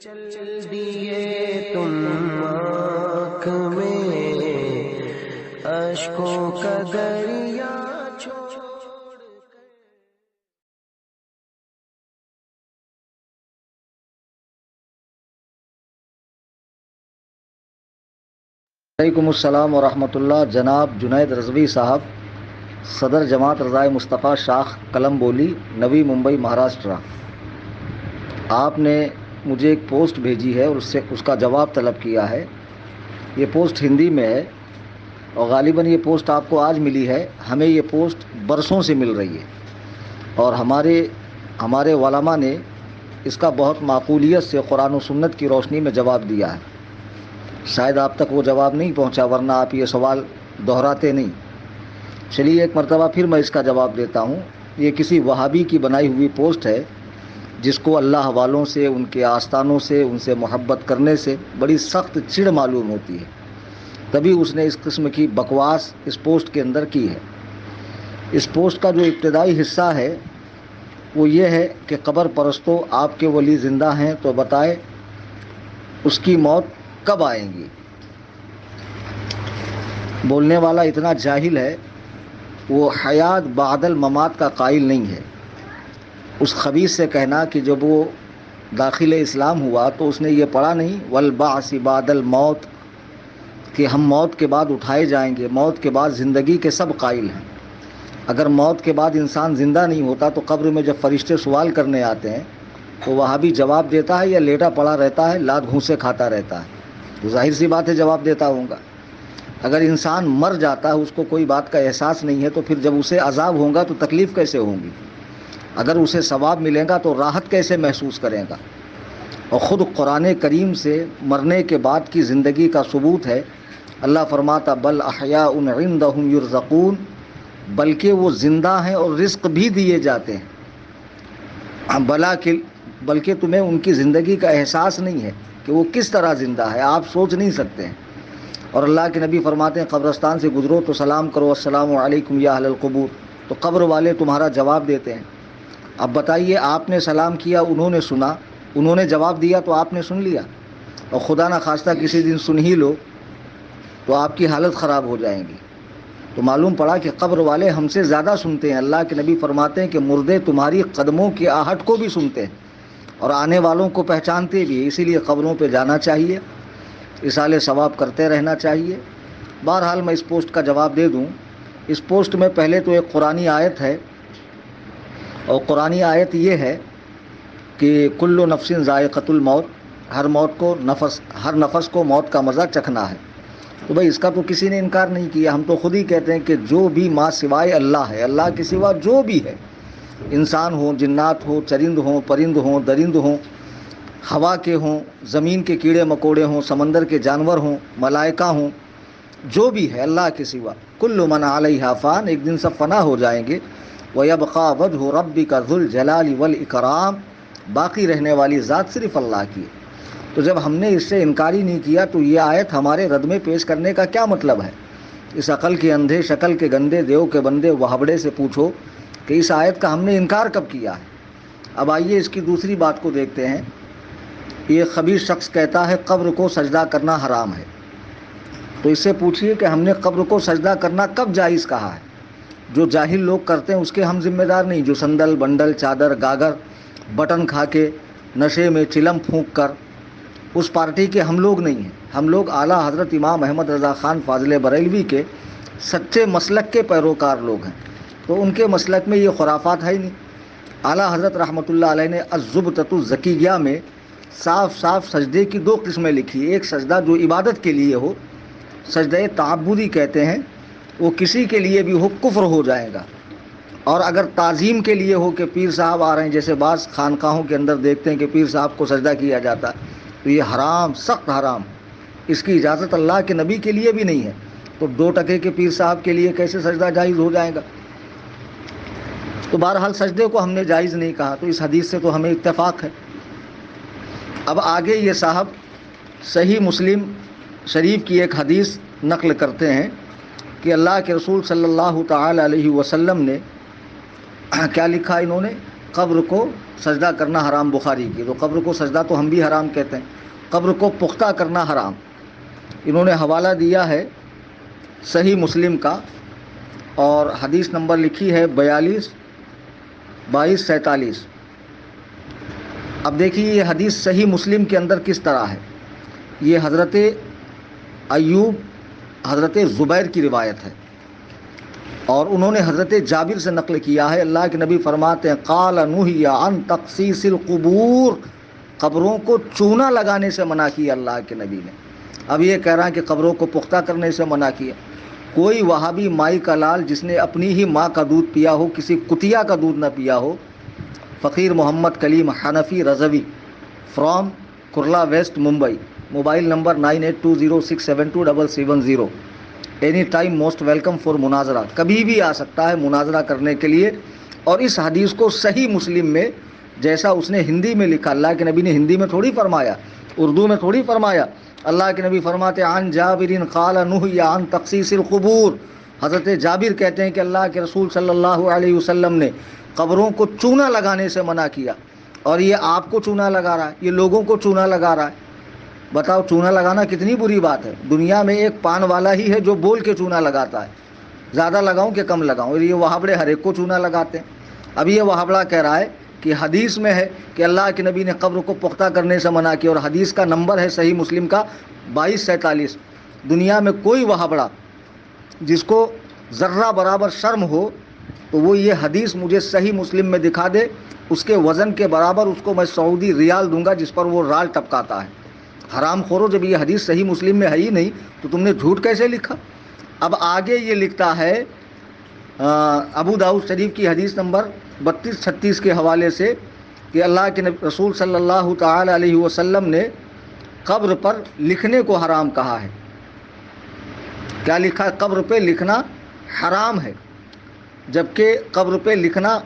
چل دیے تم آنکھ میں اشکوں کا دریا چھوڑ وعلیکم السلام ورحمۃ اللہ۔ جناب جنید رضوی صاحب، صدر جماعت رضائے مصطفیٰ شاخ قلم بولی، نوی ممبئی، مہاراشٹرا۔ آپ نے مجھے ایک پوسٹ بھیجی ہے اور اس کا جواب طلب کیا ہے۔ یہ پوسٹ ہندی میں ہے اور غالباً یہ پوسٹ آپ کو آج ملی ہے۔ ہمیں یہ پوسٹ برسوں سے مل رہی ہے اور ہمارے علماء نے اس کا بہت معقولیت سے قرآن و سنت کی روشنی میں جواب دیا ہے۔ شاید آپ تک وہ جواب نہیں پہنچا، ورنہ آپ یہ سوال دہراتے نہیں۔ چلیے ایک مرتبہ پھر میں اس کا جواب دیتا ہوں۔ یہ کسی وہابی کی بنائی ہوئی پوسٹ ہے جس کو اللہ والوں سے، ان کے آستانوں سے، ان سے محبت کرنے سے بڑی سخت چڑ معلوم ہوتی ہے، تبھی اس نے اس قسم کی بکواس اس پوسٹ کے اندر کی ہے۔ اس پوسٹ کا جو ابتدائی حصہ ہے وہ یہ ہے کہ قبر پرستوں، آپ کے ولی زندہ ہیں تو بتائے اس کی موت کب آئیں گی۔ بولنے والا اتنا جاہل ہے، وہ حیات بعد الممات کا قائل نہیں ہے۔ اس خبیث سے کہنا کہ جب وہ داخل اسلام ہوا تو اس نے یہ پڑھا نہیں والبعث بعد الموت، کہ ہم موت کے بعد اٹھائے جائیں گے، موت کے بعد زندگی کے سب قائل ہیں۔ اگر موت کے بعد انسان زندہ نہیں ہوتا تو قبر میں جب فرشتے سوال کرنے آتے ہیں تو وہابی جواب دیتا ہے یا لیٹا پڑا رہتا ہے، لات گھونسے کھاتا رہتا ہے؟ تو ظاہر سی بات ہے جواب دیتا ہوں گا۔ اگر انسان مر جاتا ہے، اس کو کوئی بات کا احساس نہیں ہے، تو پھر جب اسے عذاب ہوگا تو تکلیف کیسے ہوگی؟ اگر اسے ثواب ملے گا تو راحت کیسے محسوس کرے گا؟ اور خود قرآن کریم سے مرنے کے بعد کی زندگی کا ثبوت ہے۔ اللہ فرماتا بل احیاء عندہم یرزقون، بلکہ وہ زندہ ہیں اور رزق بھی دیے جاتے ہیں۔ بلکہ تمہیں ان کی زندگی کا احساس نہیں ہے کہ وہ کس طرح زندہ ہے، آپ سوچ نہیں سکتے ہیں۔ اور اللہ کے نبی فرماتے ہیں قبرستان سے گزرو تو سلام کرو السلام علیکم یا اہل القبور، تو قبر والے تمہارا جواب دیتے ہیں۔ اب بتائیے، آپ نے سلام کیا، انہوں نے سنا، انہوں نے جواب دیا تو آپ نے سن لیا، اور خدا نہ خواستہ کسی دن سن ہی لو تو آپ کی حالت خراب ہو جائیں گی۔ تو معلوم پڑا کہ قبر والے ہم سے زیادہ سنتے ہیں۔ اللہ کے نبی فرماتے ہیں کہ مردے تمہاری قدموں کی آہٹ کو بھی سنتے ہیں اور آنے والوں کو پہچانتے بھی ہیں، اسی لیے قبروں پہ جانا چاہیے، اصالہ ثواب کرتے رہنا چاہیے۔ بہرحال میں اس پوسٹ کا جواب دے دوں۔ اس پوسٹ میں پہلے تو ایک قرآنی آیت ہے، اور قرآنی آیت یہ ہے کہ کل نفس ذائقۃ الموت، ہر نفس کو موت کا مزہ چکھنا ہے۔ تو بھائی اس کا تو کسی نے انکار نہیں کیا، ہم تو خود ہی کہتے ہیں کہ جو بھی ماں سوائے اللہ ہے، اللہ کے سوا جو بھی ہے، انسان ہوں، جنات ہوں، چرند ہوں، پرند ہوں، درند ہوں، ہوا کے ہوں، زمین کے کیڑے مکوڑے ہوں، سمندر کے جانور ہوں، ملائکہ ہوں، جو بھی ہے اللہ کے سوا، کل من علیہا فان، ایک دن سب فنا ہو جائیں گے۔ وَيَبْقَى وَجْهُ رَبِّكَ ذُو الْجَلَالِ وَالْإِكْرَامِ، باقی رہنے والی ذات صرف اللہ کی ہے۔ تو جب ہم نے اس سے انکار ہی نہیں کیا تو یہ آیت ہمارے رد میں پیش کرنے کا کیا مطلب ہے؟ اس عقل کے اندھے، شکل کے گندے، دیو کے بندے وہابڑے سے پوچھو کہ اس آیت کا ہم نے انکار کب کیا ہے۔ اب آئیے اس کی دوسری بات کو دیکھتے ہیں۔ یہ خبیث شخص کہتا ہے قبر کو سجدہ کرنا حرام ہے، تو اس سے پوچھئے کہ ہم نے قبر کو سجدہ کرنا کب جائز کہا ہے؟ جو جاہل لوگ کرتے ہیں اس کے ہم ذمہ دار نہیں، جو سندل، بنڈل، چادر، گاگر، بٹن کھا کے، نشے میں چلم پھونک کر، اس پارٹی کے ہم لوگ نہیں ہیں۔ ہم لوگ اعلیٰ حضرت امام احمد رضا خان فاضل بریلوی کے سچے مسلک کے پیروکار لوگ ہیں، تو ان کے مسلک میں یہ خرافات ہے ہی نہیں۔ اعلیٰ حضرت رحمۃ اللہ علیہ نے الزبدۃ الزکیہ میں صاف صاف سجدے کی دو قسمیں لکھی۔ ایک سجدہ جو عبادت کے لیے ہو، سجدہ تعبدی کہتے ہیں، وہ کسی کے لیے بھی ہو کفر ہو جائے گا، اور اگر تعظیم کے لیے ہو کہ پیر صاحب آ رہے ہیں، جیسے بعض خانقاہوں کے اندر دیکھتے ہیں کہ پیر صاحب کو سجدہ کیا جاتا ہے، تو یہ حرام، سخت حرام، اس کی اجازت اللہ کے نبی کے لیے بھی نہیں ہے، تو 2 ٹکے کے پیر صاحب کے لیے کیسے سجدہ جائز ہو جائے گا؟ تو بہرحال سجدے کو ہم نے جائز نہیں کہا، تو اس حدیث سے تو ہمیں اتفاق ہے۔ اب آگے یہ صاحب صحیح مسلم شریف کی ایک حدیث نقل کرتے ہیں کہ اللہ کے رسول صلی اللہ تعالی علیہ وسلم نے کیا لکھا انہوں نے قبر کو سجدہ کرنا حرام بخاری کی، تو قبر کو سجدہ تو ہم بھی حرام کہتے ہیں، قبر کو پختہ کرنا حرام۔ انہوں نے حوالہ دیا ہے صحیح مسلم کا، اور حدیث نمبر لکھی ہے 42-22-47۔ اب دیکھیے یہ حدیث صحیح مسلم کے اندر کس طرح ہے۔ یہ حضرت ایوب حضرت زبیر کی روایت ہے، اور انہوں نے حضرت جابر سے نقل کیا ہے، اللہ کے نبی فرماتے ہیں قال نہی عن تقصیص القبور، قبروں کو چونا لگانے سے منع کیا اللہ کے نبی نے۔ اب یہ کہہ رہا ہے کہ قبروں کو پختہ کرنے سے منع کیا۔ کوئی وہابی مائی کا لال جس نے اپنی ہی ماں کا دودھ پیا ہو، کسی کتیا کا دودھ نہ پیا ہو، فقیر Muhammad Kaleem Hanfi Rizvi from Kurla west Mumbai, mobile number 9820672770، any time most welcome for مناظرہ، کبھی بھی آ سکتا ہے مناظرہ کرنے کے لیے۔ اور اس حدیث کو صحیح مسلم میں جیسا اس نے ہندی میں لکھا، اللہ کے نبی نے ہندی میں تھوڑی فرمایا، اردو میں تھوڑی فرمایا، اللہ کے نبی فرماتے عن جابر قال نہی عن تقصیص القبور، حضرت جابر کہتے ہیں کہ اللہ کے رسول صلی اللہ علیہ وسلم نے قبروں کو چونا لگانے سے منع کیا۔ اور یہ آپ کو چونا لگا رہا ہے، یہ لوگوں کو چونا لگا رہا ہے۔ بتاؤ چونا لگانا کتنی بری بات ہے۔ دنیا میں ایک پان والا ہی ہے جو بول کے چونا لگاتا ہے، زیادہ لگاؤں کہ کم لگاؤں، اور یہ وہابڑے ہر ایک کو چونا لگاتے ہیں۔ اب یہ وہابڑا کہہ رہا ہے کہ حدیث میں ہے کہ اللہ کے نبی نے قبر کو پختہ کرنے سے منع کیا، اور حدیث کا نمبر ہے صحیح مسلم کا 2247۔ دنیا میں کوئی وہابڑا جس کو ذرہ برابر شرم ہو تو وہ یہ حدیث مجھے صحیح مسلم میں دکھا دے، اس کے وزن کے برابر اس کو میں سعودی ریال دوں گا جس پر وہ رال ٹپکاتا ہے۔ حرام خورو، جب یہ حدیث صحیح مسلم میں ہے ہی نہیں تو تم نے جھوٹ کیسے لکھا؟ اب آگے یہ لکھتا ہے ابو داؤد شریف کی حدیث نمبر 32-36 کے حوالے سے کہ اللہ کے رسول صلی اللہ تعالی علیہ وسلم نے قبر پر لکھنے کو حرام کہا ہے۔ کیا لکھا ہے؟ قبر پہ لکھنا حرام ہے، جبکہ قبر پہ لکھنا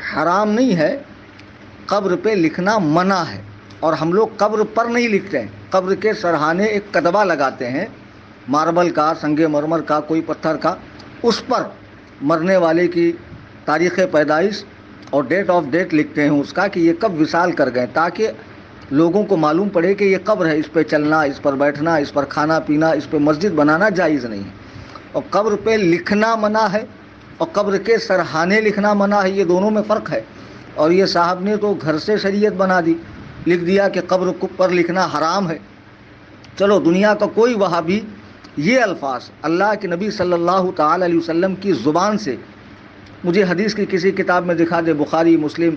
حرام نہیں ہے، قبر پہ لکھنا منع ہے۔ اور ہم لوگ قبر پر نہیں لکھتے ہیں، قبر کے سرہانے ایک کتبہ لگاتے ہیں، ماربل کا، سنگ مرمر کا، کوئی پتھر کا، اس پر مرنے والے کی تاریخ پیدائش اور ڈیٹ آف ڈیٹ لکھتے ہیں اس کا کہ یہ کب وصال کر گئے، تاکہ لوگوں کو معلوم پڑے کہ یہ قبر ہے، اس پہ چلنا، اس پر بیٹھنا، اس پر کھانا پینا، اس پہ مسجد بنانا جائز نہیں ہے۔ اور قبر پہ لکھنا منع ہے اور قبر کے سرہانے لکھنا منع ہے، یہ دونوں میں فرق ہے۔ اور یہ صاحب نے تو گھر سے شریعت بنا دی، لکھ دیا کہ قبر پر لکھنا حرام ہے۔ چلو دنیا کا کوئی وہابی یہ الفاظ اللہ کے نبی صلی اللہ تعالی علیہ وسلم کی زبان سے مجھے حدیث کی کسی کتاب میں دکھا دے، بخاری، مسلم،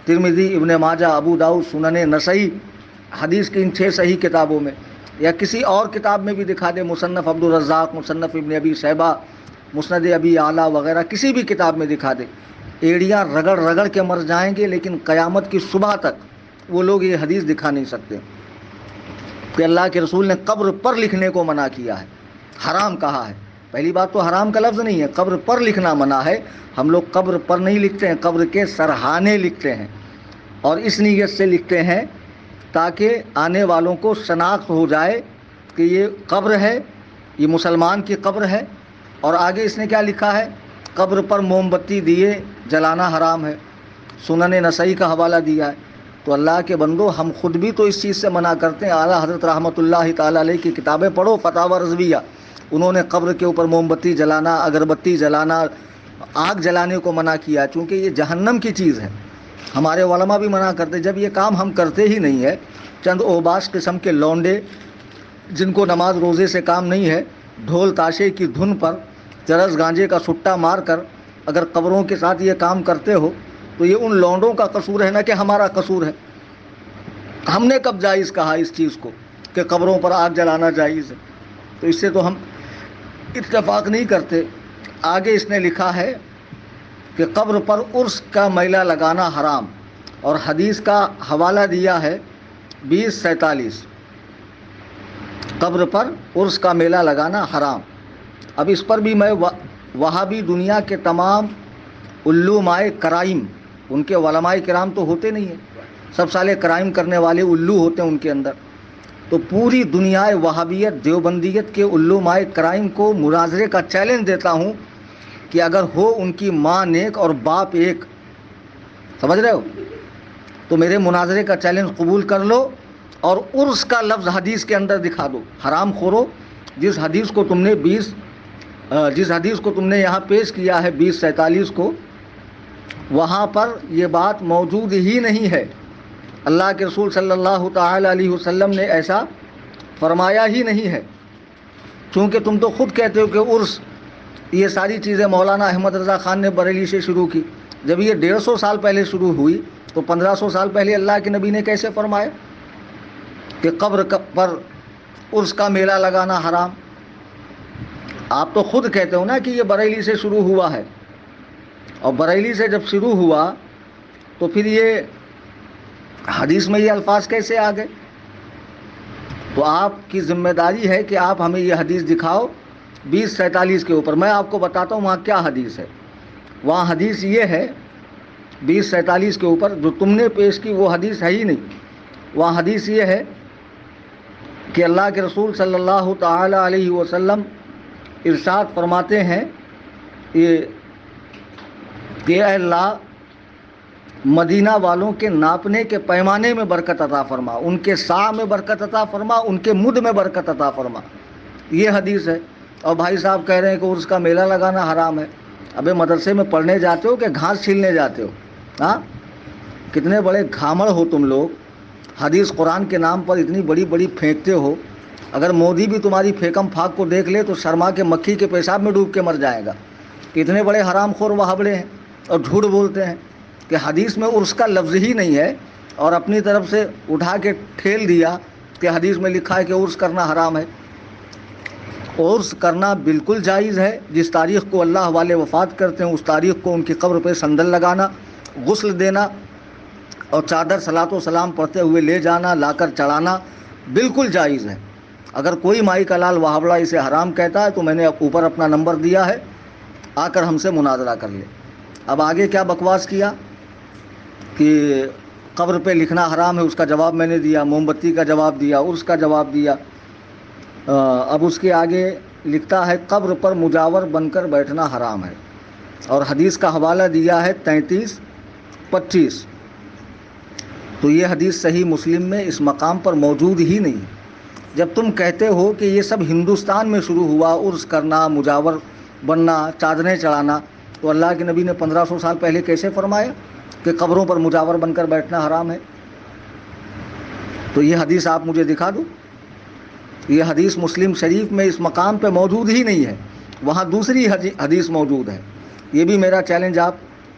ترمذی، ابن ماجہ، ابو داؤد، سنن نسائی، حدیث کی ان 6 صحیح کتابوں میں، یا کسی اور کتاب میں بھی دکھا دے، مصنف عبد الرزاق، مصنف ابن ابی شیبہ، مسند ابی اعلیٰ وغیرہ کسی بھی کتاب میں دکھا دے، ایڑیاں رگڑ رگڑ کے مر جائیں گے، لیکن قیامت کی صبح تک وہ لوگ یہ حدیث دکھا نہیں سکتے کہ اللہ کے رسول نے قبر پر لکھنے کو منع کیا ہے، حرام کہا ہے۔ پہلی بات تو حرام کا لفظ نہیں ہے، قبر پر لکھنا منع ہے۔ ہم لوگ قبر پر نہیں لکھتے ہیں، قبر کے سرہانے لکھتے ہیں، اور اس نیت سے لکھتے ہیں تاکہ آنے والوں کو شناخت ہو جائے کہ یہ قبر ہے، یہ مسلمان کی قبر ہے۔ اور آگے اس نے کیا لکھا ہے؟ قبر پر موم بتی دیے جلانا حرام ہے، سنن نسائی کا حوالہ دیا ہے۔ تو اللہ کے بندو، ہم خود بھی تو اس چیز سے منع کرتے ہیں۔ اعلیٰ حضرت رحمۃ اللہ تعالی علیہ کی کتابیں پڑھو، فتاوی رضویہ، انہوں نے قبر کے اوپر موم بتی جلانا، اگربتی جلانا، آگ جلانے کو منع کیا، چونکہ یہ جہنم کی چیز ہے۔ ہمارے علماء بھی منع کرتے، جب یہ کام ہم کرتے ہی نہیں ہے، چند اوباش قسم کے لونڈے جن کو نماز روزے سے کام نہیں ہے، ڈھول تاشے کی دھن پر چرس گانجے کا سٹا مار کر اگر قبروں کے ساتھ یہ کام کرتے ہو تو یہ ان لونڈوں کا قصور ہے، نہ کہ ہمارا قصور ہے۔ ہم نے کب جائز کہا اس چیز کو کہ قبروں پر آگ جلانا جائز ہے؟ تو اس سے تو ہم اتفاق نہیں کرتے۔ آگے اس نے لکھا ہے کہ قبر پر عرس کا میلہ لگانا حرام، اور حدیث کا حوالہ دیا ہے 2047، قبر پر عرس کا میلہ لگانا حرام۔ اب اس پر بھی میں وہابی دنیا کے تمام علماء کرائم، ان کے علماء کرام تو ہوتے نہیں ہیں، سب سالے کرائم کرنے والے الو ہوتے ہیں ان کے اندر، تو پوری دنیا وہابیت دیوبندیت کے علماء کرائم کو مناظرے کا چیلنج دیتا ہوں کہ اگر ہو ان کی ماں نیک اور باپ ایک، سمجھ رہے ہو؟ تو میرے مناظرے کا چیلنج قبول کر لو اور عرس کا لفظ حدیث کے اندر دکھا دو. حرام خورو، جس حدیث کو تم نے یہاں پیش کیا ہے 2047 کو، وہاں پر یہ بات موجود ہی نہیں ہے. اللہ کے رسول صلی اللہ تعالی علیہ وسلم نے ایسا فرمایا ہی نہیں ہے. چونکہ تم تو خود کہتے ہو کہ عرس، یہ ساری چیزیں مولانا احمد رضا خان نے بریلی سے شروع کی. جب یہ 150 سال پہلے شروع ہوئی تو 1500 سال پہلے اللہ کے نبی نے کیسے فرمایا کہ قبر پر عرس کا میلہ لگانا حرام؟ آپ تو خود کہتے ہو نا کہ یہ بریلی سے شروع ہوا ہے، اور بریلی سے جب شروع ہوا تو پھر یہ حدیث میں یہ الفاظ کیسے آ گئے؟ تو آپ کی ذمہ داری ہے کہ آپ ہمیں یہ حدیث دکھاؤ 2047 کے اوپر. میں آپ کو بتاتا ہوں وہاں کیا حدیث ہے. وہاں حدیث یہ ہے 2047 کے اوپر جو تم نے پیش کی، وہ حدیث ہے ہی نہیں. وہاں حدیث یہ ہے کہ اللہ کے رسول صلی اللہ تعالی علیہ وسلم ارشاد فرماتے ہیں کہ اے اللہ، مدینہ والوں کے ناپنے کے پیمانے میں برکت عطا فرما، ان کے سا میں برکت عطا فرما، ان کے مد میں برکت عطا فرما. یہ حدیث ہے. اور بھائی صاحب کہہ رہے ہیں کہ عرس کا میلہ لگانا حرام ہے. ابے مدرسے میں پڑھنے جاتے ہو کہ گھاس چھیلنے جاتے ہو؟ ہاں، کتنے بڑے گھامڑ ہو تم لوگ. حدیث قرآن کے نام پر اتنی بڑی بڑی پھینکتے ہو. اگر مودی بھی تمہاری پھیکم پھاک کو دیکھ لے تو شرما کے مکھی کے پیشاب میں ڈوب کے مر جائے گا. اتنے بڑے حرام خور وہابڑے ہیں اور جھوٹ بولتے ہیں کہ حدیث میں عرس کا لفظ ہی نہیں ہے، اور اپنی طرف سے اٹھا کے ٹھیل دیا کہ حدیث میں لکھا ہے کہ عرس کرنا حرام ہے. عرس کرنا بالکل جائز ہے. جس تاریخ کو اللہ والے وفات کرتے ہیں اس تاریخ کو ان کی قبر پہ سندل لگانا، غسل دینا اور چادر صلاۃ و سلام پڑھتے ہوئے لے جانا، لا کر چڑھانا بالکل جائز ہے. اگر کوئی مائی کا لال وہابڑا اسے حرام کہتا ہے تو میں نے اوپر اپنا نمبر دیا ہے، آ کر ہم سے مناظرہ کر لے. اب آگے کیا بکواس کیا کہ قبر پہ لکھنا حرام ہے، اس کا جواب میں نے دیا. موم بتی کا جواب دیا، عرس کا جواب دیا. اب اس کے آگے لکھتا ہے قبر پر مجاور بن کر بیٹھنا حرام ہے، اور حدیث کا حوالہ دیا ہے 33-25. تو یہ حدیث صحیح مسلم میں اس مقام پر موجود ہی نہیں. جب تم کہتے ہو کہ یہ سب ہندوستان میں شروع ہوا، عرس کرنا، مجاور بننا، چادریں چڑھانا، تو اللہ کے نبی نے 1500 سال پہلے کیسے فرمایا کہ قبروں پر مجاور بن کر بیٹھنا حرام ہے؟ تو یہ حدیث آپ مجھے دکھا دو. یہ حدیث مسلم شریف میں اس مقام پہ موجود ہی نہیں ہے. وہاں دوسری حدیث موجود ہے. یہ بھی میرا چیلنج آپ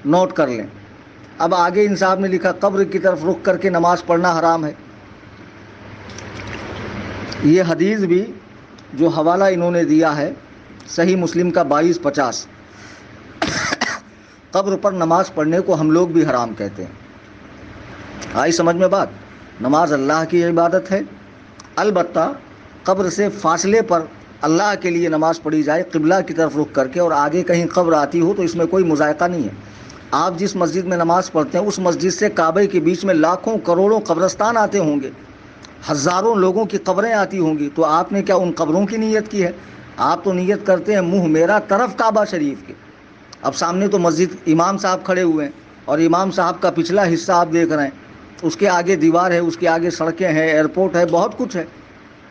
نوٹ کر لیں. اب آگے ان صاحب نے لکھا قبر کی طرف رخ کر کے نماز پڑھنا حرام ہے. یہ حدیث بھی جو حوالہ انہوں نے دیا ہے صحیح مسلم کا 22-50. قبر پر نماز پڑھنے کو ہم لوگ بھی حرام کہتے ہیں. آئی سمجھ میں بات؟ نماز اللہ کی عبادت ہے. البتہ قبر سے فاصلے پر اللہ کے لیے نماز پڑھی جائے قبلہ کی طرف رخ کر کے، اور آگے کہیں قبر آتی ہو تو اس میں کوئی مذائقہ نہیں ہے. آپ جس مسجد میں نماز پڑھتے ہیں اس مسجد سے کعبے کے بیچ میں لاکھوں کروڑوں قبرستان آتے ہوں گے، ہزاروں لوگوں کی قبریں آتی ہوں گی. تو آپ نے کیا ان قبروں کی نیت کی ہے؟ آپ تو نیت کرتے ہیں منہ میرا طرف کعبہ شریف کے. اب سامنے تو مسجد امام صاحب کھڑے ہوئے ہیں، اور امام صاحب کا پچھلا حصہ آپ دیکھ رہے ہیں. اس کے آگے دیوار ہے، اس کے آگے سڑکیں ہیں، ایئرپورٹ ہے، بہت کچھ ہے.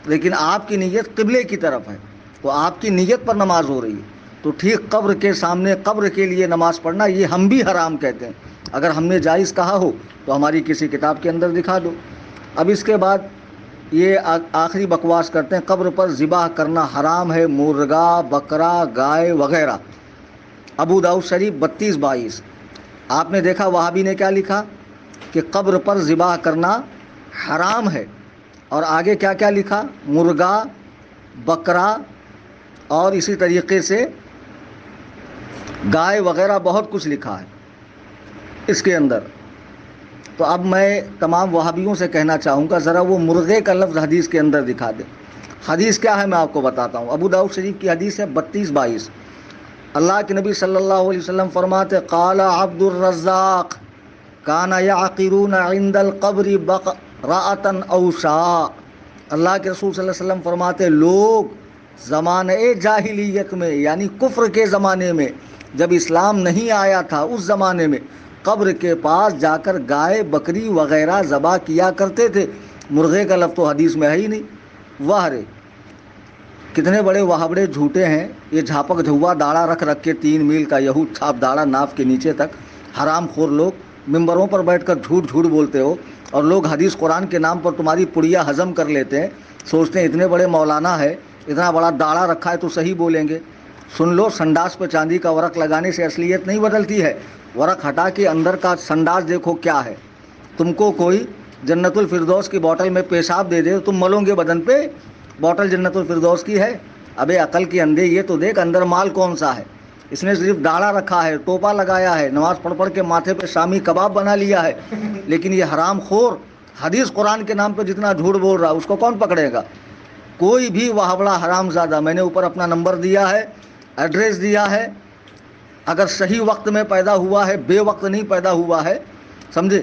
لیکن آپ کی نیت قبلے کی طرف ہے، تو آپ کی نیت پر نماز ہو رہی ہے. تو ٹھیک قبر کے سامنے قبر کے لیے نماز پڑھنا یہ ہم بھی حرام کہتے ہیں. اگر ہم نے جائز کہا ہو تو ہماری کسی کتاب کے اندر دکھا دو. اب اس کے بعد یہ آخری بکواس کرتے ہیں قبر پر ذبح کرنا حرام ہے، مرغا، بکرا، گائے وغیرہ. ابو داؤد شریف 32-22. آپ نے دیکھا وہابی نے کیا لکھا کہ قبر پر ذبح کرنا حرام ہے، اور آگے کیا کیا لکھا؟ مرغا، بکرا اور اسی طریقے سے گائے وغیرہ بہت کچھ لکھا ہے اس کے اندر. تو اب میں تمام وہابیوں سے کہنا چاہوں گا ذرا وہ مرغے کا لفظ حدیث کے اندر دکھا دیں. حدیث کیا ہے میں آپ کو بتاتا ہوں. ابو داؤد شریف کی حدیث ہے 32-22. اللہ کے نبی صلی اللہ علیہ وسلم فرماتے قال عبد الرزاق کان یعقرون عند القبر بقرۃ او شاء. اللہ کے رسول صلی اللہ علیہ وسلم فرماتے لوگ زمانے جاہلیت میں، یعنی کفر کے زمانے میں، جب اسلام نہیں آیا تھا اس زمانے میں قبر کے پاس جا کر گائے بکری وغیرہ ذبح کیا کرتے تھے۔ مرغے کا لفظ تو حدیث میں ہے ہی نہیں۔ واہ رے، کتنے بڑے وہابڑے جھوٹے ہیں یہ، جھاپک جھوا داڑھا رکھ رکھ کے 3 میل کا یہود چھاپ داڑھا ناف کے نیچے تک، حرام خور لوگ ممبروں پر بیٹھ کر جھوٹ جھوٹ بولتے ہو، اور لوگ حدیث قرآن کے نام پر تمہاری پڑیا ہضم کر لیتے ہیں، سوچتے ہیں اتنے بڑے مولانا ہے، اتنا بڑا داڑھا رکھا ہے تو صحیح بولیں گے۔ سن لو، سنڈاس پہ چاندی کا ورق لگانے سے اصلیت نہیں بدلتی ہے، ورق ہٹا کے اندر کا سنڈاس دیکھو کیا ہے۔ تم کو کوئی جنت الفردوس کی بوتل میں پیشاب دے دے تو تم ملو گے بدن پہ بوتل جنت الفردوس کی ہے؟ ابے عقل کے اندھے، یہ تو دیکھ اندر مال کون سا ہے۔ اس نے صرف داڑھا رکھا ہے، ٹوپا لگایا ہے، نماز پڑھ پڑھ کے ماتھے پہ شامی کباب بنا لیا ہے، لیکن یہ حرام خور حدیث قرآن کے نام پہ جتنا جھوٹ بول رہا اس کو کون پکڑے گا؟ کوئی بھی وہابڑا حرام زادہ، میں نے اوپر اپنا نمبر دیا ہے، ایڈریس دیا ہے، اگر صحیح وقت میں پیدا ہوا ہے، بے وقت نہیں پیدا ہوا ہے، سمجھے،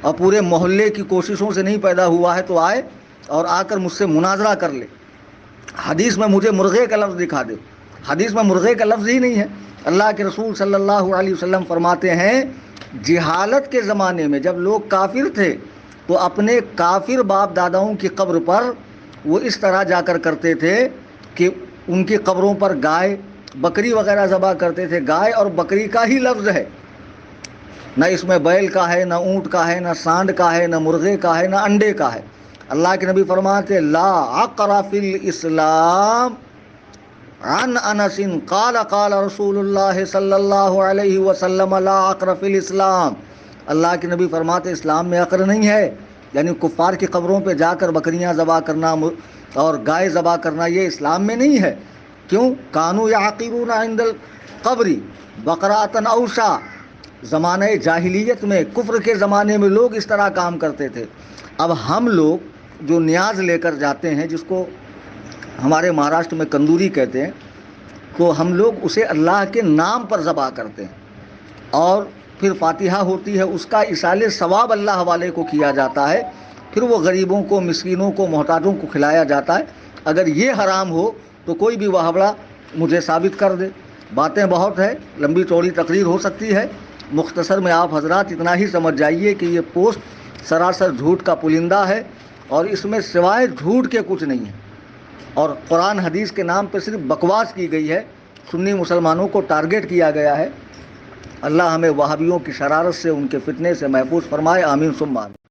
اور پورے محلے کی کوششوں سے نہیں پیدا ہوا ہے تو آئے اور آ کر مجھ سے مناظرہ کر لے۔ حدیث میں مجھے مرغے کا لفظ دکھا دے، حدیث میں مرغے کا لفظ ہی نہیں ہے۔ اللہ کے رسول صلی اللہ علیہ وسلم فرماتے ہیں، جہالت کے زمانے میں جب لوگ کافر تھے تو اپنے کافر باپ داداؤں کی قبر پر وہ اس طرح جا کر کرتے تھے کہ ان کی قبروں پر گائے بکری وغیرہ ذبح کرتے تھے۔ گائے اور بکری کا ہی لفظ ہے، نہ اس میں بیل کا ہے، نہ اونٹ کا ہے، نہ سانڈ کا ہے، نہ مرغے کا ہے، نہ انڈے کا ہے۔ اللہ کے نبی فرماتے لا عقر فی الاسلام عن انس قال قال رسول اللہ صلی اللہ علیہ وسلم لا عقر فی الاسلام۔ اللہ کے نبی فرماتے اسلام میں عقر نہیں ہے، یعنی کفار کی قبروں پہ جا کر بکریاں ذبح کرنا اور گائے ذبح کرنا یہ اسلام میں نہیں ہے۔ کیوں؟ کانوا یعقرون عند القبر بقرۃ او شاۃ، زمانہ جاہلیت میں، کفر کے زمانے میں لوگ اس طرح کام کرتے تھے۔ اب ہم لوگ جو نیاز لے کر جاتے ہیں، جس کو ہمارے مہاراشٹر میں کندوری کہتے ہیں، تو ہم لوگ اسے اللہ کے نام پر ذبح کرتے ہیں، اور پھر فاتحہ ہوتی ہے، اس کا ایصال ثواب اللہ والے کو کیا جاتا ہے، پھر وہ غریبوں کو، مسکینوں کو، محتاجوں کو کھلایا جاتا ہے۔ اگر یہ حرام ہو تو کوئی بھی وہابڑا مجھے ثابت کر دے۔ باتیں بہت ہے، لمبی چوڑی تقریر ہو سکتی ہے، مختصر میں آپ حضرات اتنا ہی سمجھ جائیے کہ یہ پوسٹ سراسر جھوٹ کا پلندہ ہے، اور اس میں سوائے جھوٹ کے کچھ نہیں ہے، اور قرآن حدیث کے نام پہ صرف بکواس کی گئی ہے، سنی مسلمانوں کو ٹارگٹ کیا گیا ہے۔ اللہ ہمیں وہابیوں کی شرارت سے، ان کے فتنے سے محفوظ فرمائے، آمین ثم آمین۔